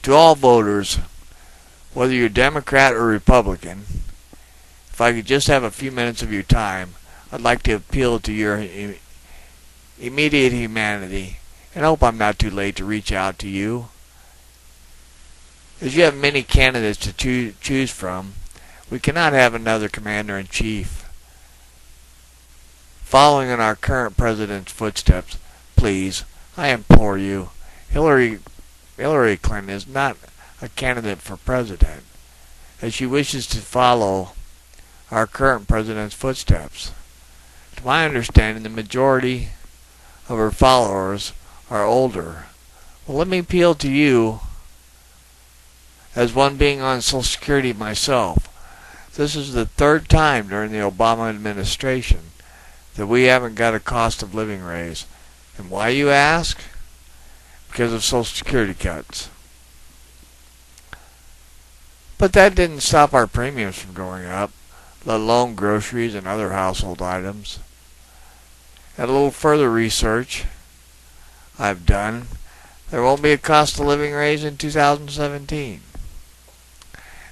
To all voters, whether you're Democrat or Republican, if I could just have a few minutes of your time, I'd like to appeal to your immediate humanity, and hope I'm not too late to reach out to you. As you have many candidates to choose from, we cannot have another commander-in-chief. Following in our current president's footsteps, please, I implore you, Hillary Clinton is not a candidate for president, as she wishes to follow our current president's footsteps. To my understanding, the majority of her followers are older. Well, let me appeal to you, as one being on Social Security myself. This is the third time during the Obama administration that we haven't got a cost of living raise. And why, you ask? Because of Social Security cuts. But that didn't stop our premiums from going up, let alone groceries and other household items. And a little further research I've done, there won't be a cost of living raise in 2017.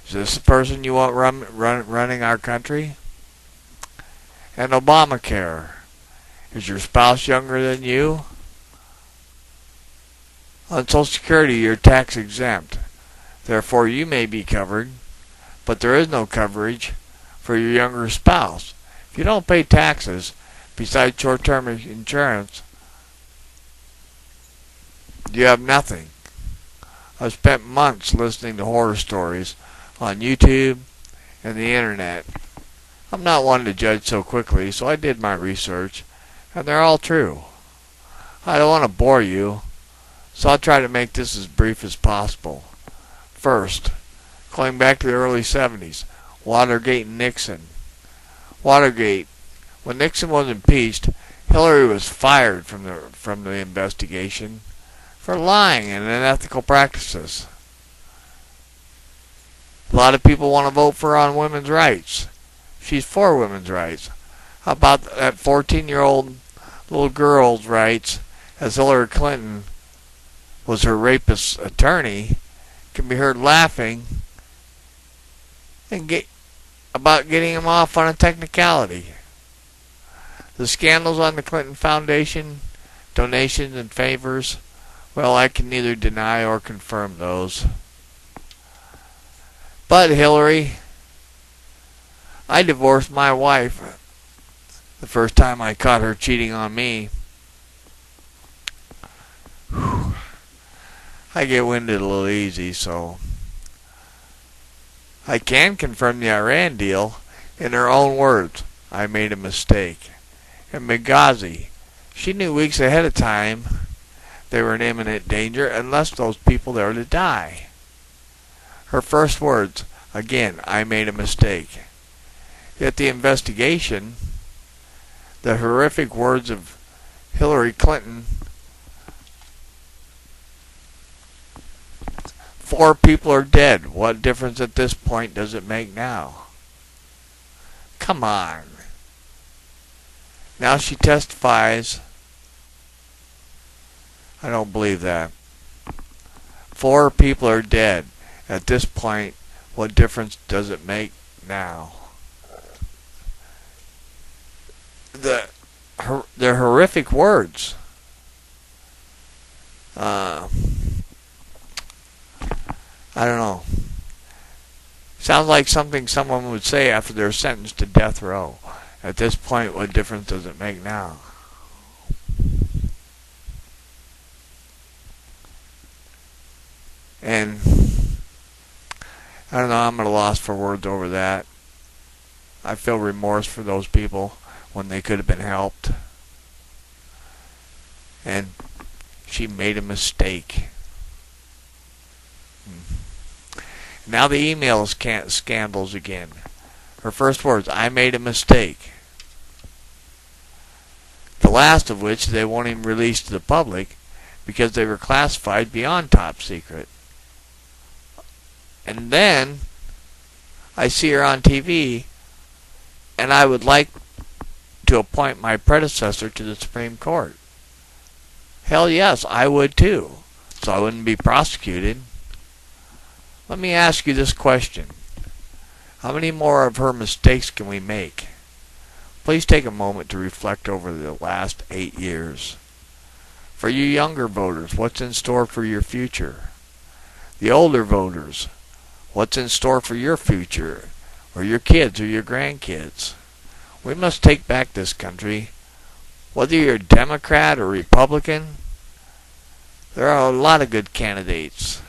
Is this the person you want running our country? And Obamacare. Is your spouse younger than you? On Social Security, you're tax exempt. Therefore, you may be covered, but there is no coverage for your younger spouse. If you don't pay taxes, besides short-term insurance, you have nothing. I've spent months listening to horror stories on YouTube and the internet. I'm not one to judge so quickly, so I did my research, and they're all true. I don't want to bore you, so I'll try to make this as brief as possible. First, going back to the early 70s, Watergate and Nixon. Watergate. When Nixon was impeached, Hillary was fired from the investigation for lying and unethical practices. A lot of people want to vote for her on women's rights. She's for women's rights. How about that 14-year-old little girl's rights, as Hillary Clinton was her rapist's attorney, can be heard laughing and about getting him off on a technicality. The scandals on the Clinton Foundation, donations and favors, well, I can neither deny or confirm those. But Hillary, I divorced my wife the first time I caught her cheating on me. Whew. I get winded a little easy, so I can confirm the Iran deal in her own words. I made a mistake. And Benghazi, she knew weeks ahead of time they were in imminent danger unless those people there to die. Her first words, again, I made a mistake. Yet the investigation, the horrific words of Hillary Clinton, 4 people are dead. What difference at this point does it make now? Come on. Now she testifies. I don't believe that. 4 people are dead. At this point, what difference does it make now? The horrific words. I don't know. Sounds like something someone would say after they're sentenced to death row. At this point, what difference does it make now? And I don't know, I'm at a loss for words over that. I feel remorse for those people when they could have been helped. And she made a mistake. Now the email scandals again. Her first words, I made a mistake. The last of which they won't even release to the public because they were classified beyond top secret. And then I see her on TV, and I would like to appoint my predecessor to the Supreme Court. Hell yes, I would too. So I wouldn't be prosecuted. Let me ask you this question. How many more of her mistakes can we make? Please take a moment to reflect over the last 8 years. For you younger voters, what's in store for your future? The older voters, what's in store for your future, or your kids or your grandkids? We must take back this country. Whether you're a Democrat or Republican, there are a lot of good candidates.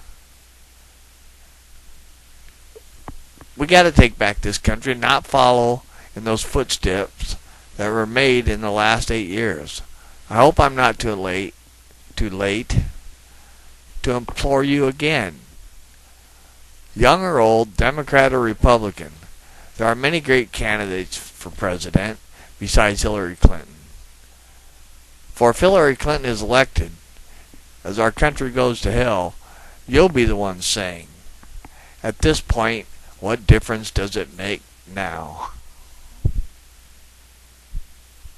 We got to take back this country and not follow in those footsteps that were made in the last 8 years. I hope I'm not too late to implore you again. Young or old, Democrat or Republican, there are many great candidates for president besides Hillary Clinton. For if Hillary Clinton is elected, as our country goes to hell, you'll be the one saying, at this point, what difference does it make now?